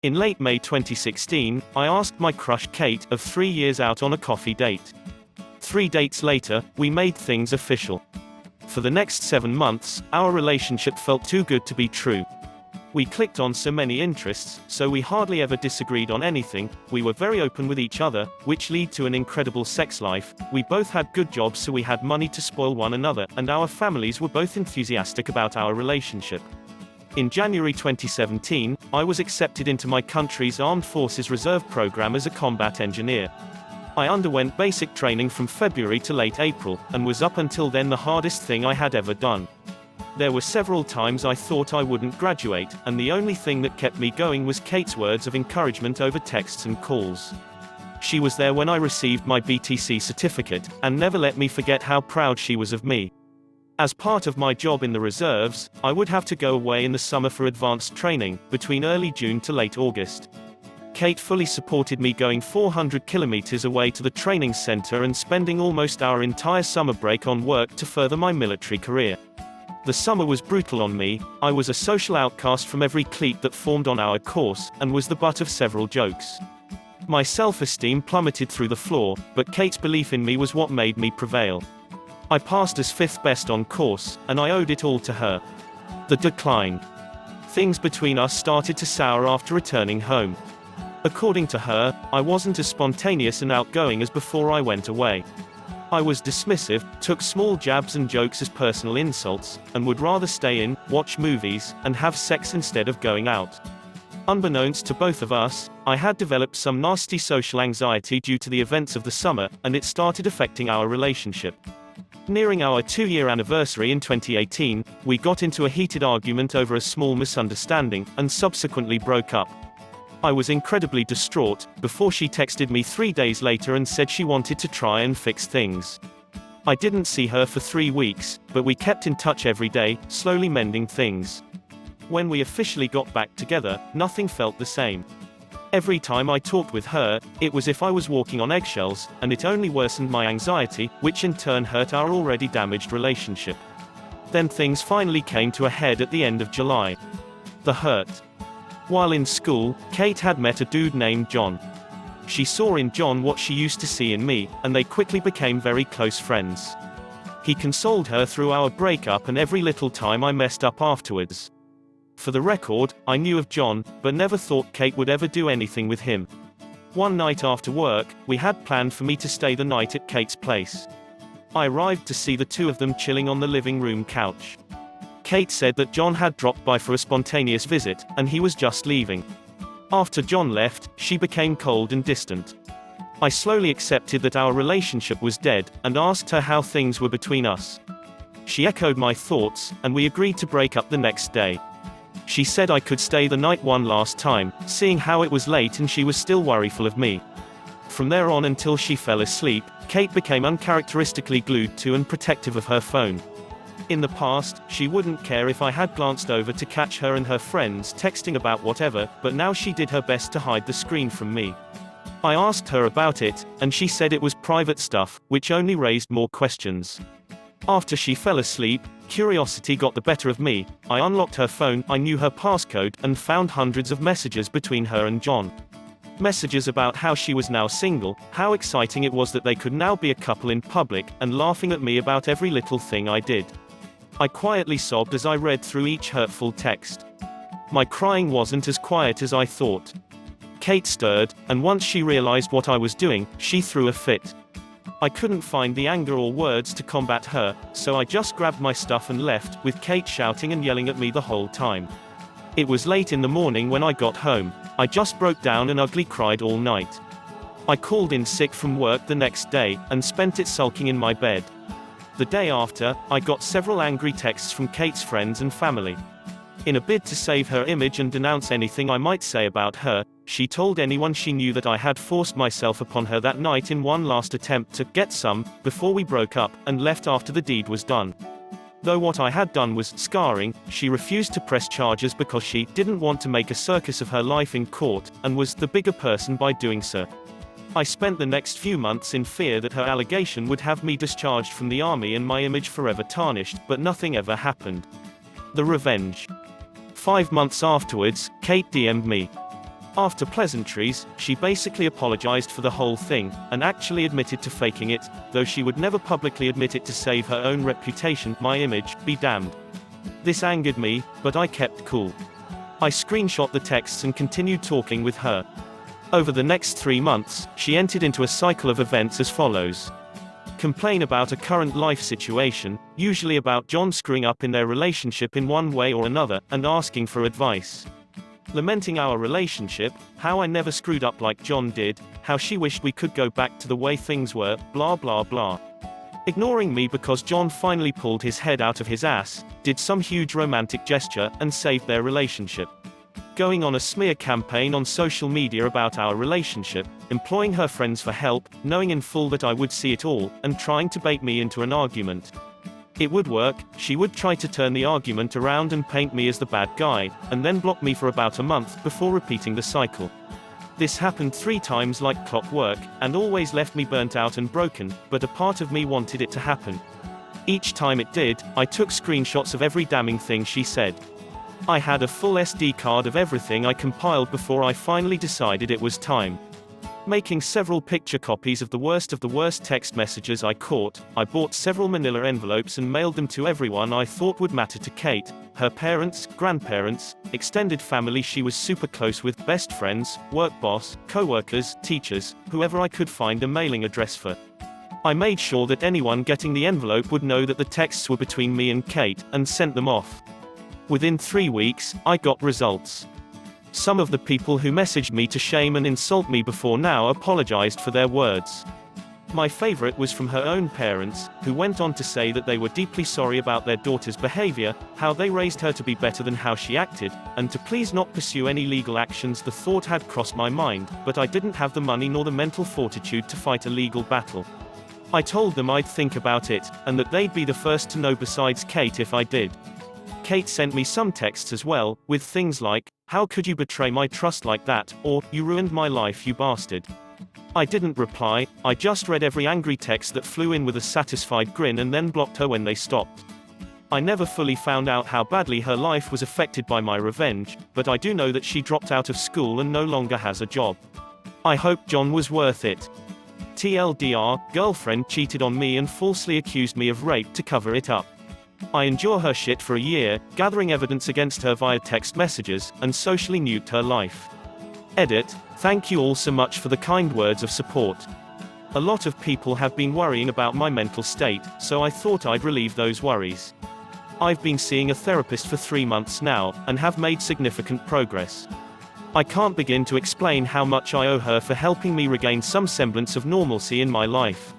In late May 2016, I asked my crush Kate of 3 years out on a coffee date. 3 dates later, we made things official. For the next 7 months, our relationship felt too good to be true. We clicked on so many interests, so we hardly ever disagreed on anything. We were very open with each other, which led to an incredible sex life. We both had good jobs, so we had money to spoil one another, and our families were both enthusiastic about our relationship. In January 2017, I was accepted into my country's Armed Forces Reserve program as a combat engineer. I underwent basic training from February to late April, and was up until then the hardest thing I had ever done. There were several times I thought I wouldn't graduate, and the only thing that kept me going was Kate's words of encouragement over texts and calls. She was there when I received my BTC certificate, and never let me forget how proud she was of me. As part of my job in the reserves, I would have to go away in the summer for advanced training, between early June to late August. Kate fully supported me going 400 kilometers away to the training center and spending almost our entire summer break on work to further my military career. The summer was brutal on me. I was a social outcast from every clique that formed on our course, and was the butt of several jokes. My self-esteem plummeted through the floor, but Kate's belief in me was what made me prevail. I passed as 5th best on course, and I owed it all to her. The decline. Things between us started to sour after returning home. According to her, I wasn't as spontaneous and outgoing as before I went away. I was dismissive, took small jabs and jokes as personal insults, and would rather stay in, watch movies, and have sex instead of going out. Unbeknownst to both of us, I had developed some nasty social anxiety due to the events of the summer, and it started affecting our relationship. Nearing our 2-year anniversary in 2018, we got into a heated argument over a small misunderstanding, and subsequently broke up. I was incredibly distraught, before she texted me 3 days later and said she wanted to try and fix things. I didn't see her for 3 weeks, but we kept in touch every day, slowly mending things. When we officially got back together, nothing felt the same. Every time I talked with her, it was as if I was walking on eggshells, and it only worsened my anxiety, which in turn hurt our already damaged relationship. Then things finally came to a head at the end of July. The hurt. While in school, Kate had met a dude named John. She saw in John what she used to see in me, and they quickly became very close friends. He consoled her through our breakup and every little time I messed up afterwards. For the record, I knew of John, but never thought Kate would ever do anything with him. One night after work, we had planned for me to stay the night at Kate's place. I arrived to see the two of them chilling on the living room couch. Kate said that John had dropped by for a spontaneous visit, and he was just leaving. After John left, she became cold and distant. I slowly accepted that our relationship was dead, and asked her how things were between us. She echoed my thoughts, and we agreed to break up the next day. She said I could stay the night one last time, seeing how it was late and she was still worryful of me. From there on until she fell asleep, Kate became uncharacteristically glued to and protective of her phone. In the past, she wouldn't care if I had glanced over to catch her and her friends texting about whatever, but now she did her best to hide the screen from me. I asked her about it, and she said it was private stuff, which only raised more questions. After she fell asleep, curiosity got the better of me. I unlocked her phone, I knew her passcode, and found hundreds of messages between her and John. Messages about how she was now single, how exciting it was that they could now be a couple in public, and laughing at me about every little thing I did. I quietly sobbed as I read through each hurtful text. My crying wasn't as quiet as I thought. Kate stirred, and once she realized what I was doing, she threw a fit. I couldn't find the anger or words to combat her, so I just grabbed my stuff and left, with Kate shouting and yelling at me the whole time. It was late in the morning when I got home. I just broke down and ugly cried all night. I called in sick from work the next day, and spent it sulking in my bed. The day after, I got several angry texts from Kate's friends and family. In a bid to save her image and denounce anything I might say about her, she told anyone she knew that I had forced myself upon her that night in one last attempt to get some, before we broke up, and left after the deed was done. Though what I had done was scarring, she refused to press charges because she didn't want to make a circus of her life in court, and was the bigger person by doing so. I spent the next few months in fear that her allegation would have me discharged from the army and my image forever tarnished, but nothing ever happened. The revenge. 5 months afterwards, Kate DM'd me. After pleasantries, she basically apologized for the whole thing, and actually admitted to faking it, though she would never publicly admit it to save her own reputation, my image, be damned. This angered me, but I kept cool. I screenshot the texts and continued talking with her. Over the next 3 months, she entered into a cycle of events as follows. Complain about a current life situation, usually about John screwing up in their relationship in one way or another, and asking for advice. Lamenting our relationship, how I never screwed up like John did, how she wished we could go back to the way things were, blah blah blah. Ignoring me because John finally pulled his head out of his ass, did some huge romantic gesture, and saved their relationship. Going on a smear campaign on social media about our relationship, employing her friends for help, knowing in full that I would see it all, and trying to bait me into an argument. It would work. She would try to turn the argument around and paint me as the bad guy, and then block me for about a month before repeating the cycle. This happened 3 times like clockwork, and always left me burnt out and broken, but a part of me wanted it to happen. Each time it did, I took screenshots of every damning thing she said. I had a full SD card of everything I compiled before I finally decided it was time. Making several picture copies of the worst text messages I caught, I bought several manila envelopes and mailed them to everyone I thought would matter to Kate, her parents, grandparents, extended family she was super close with, best friends, work boss, co-workers, teachers, whoever I could find a mailing address for. I made sure that anyone getting the envelope would know that the texts were between me and Kate, and sent them off. Within 3 weeks, I got results. Some of the people who messaged me to shame and insult me before now apologized for their words. My favorite was from her own parents, who went on to say that they were deeply sorry about their daughter's behavior, how they raised her to be better than how she acted, and to please not pursue any legal actions. The thought had crossed my mind, but I didn't have the money nor the mental fortitude to fight a legal battle. I told them I'd think about it, and that they'd be the first to know besides Kate if I did. Kate sent me some texts as well, with things like, "How could you betray my trust like that?" or, "You ruined my life, you bastard." I didn't reply. I just read every angry text that flew in with a satisfied grin and then blocked her when they stopped. I never fully found out how badly her life was affected by my revenge, but I do know that she dropped out of school and no longer has a job. I hope John was worth it. TLDR, girlfriend cheated on me and falsely accused me of rape to cover it up. I endure her shit for a year, gathering evidence against her via text messages, and socially nuked her life. Edit. Thank you all so much for the kind words of support. A lot of people have been worrying about my mental state, so I thought I'd relieve those worries. I've been seeing a therapist for 3 months now, and have made significant progress. I can't begin to explain how much I owe her for helping me regain some semblance of normalcy in my life.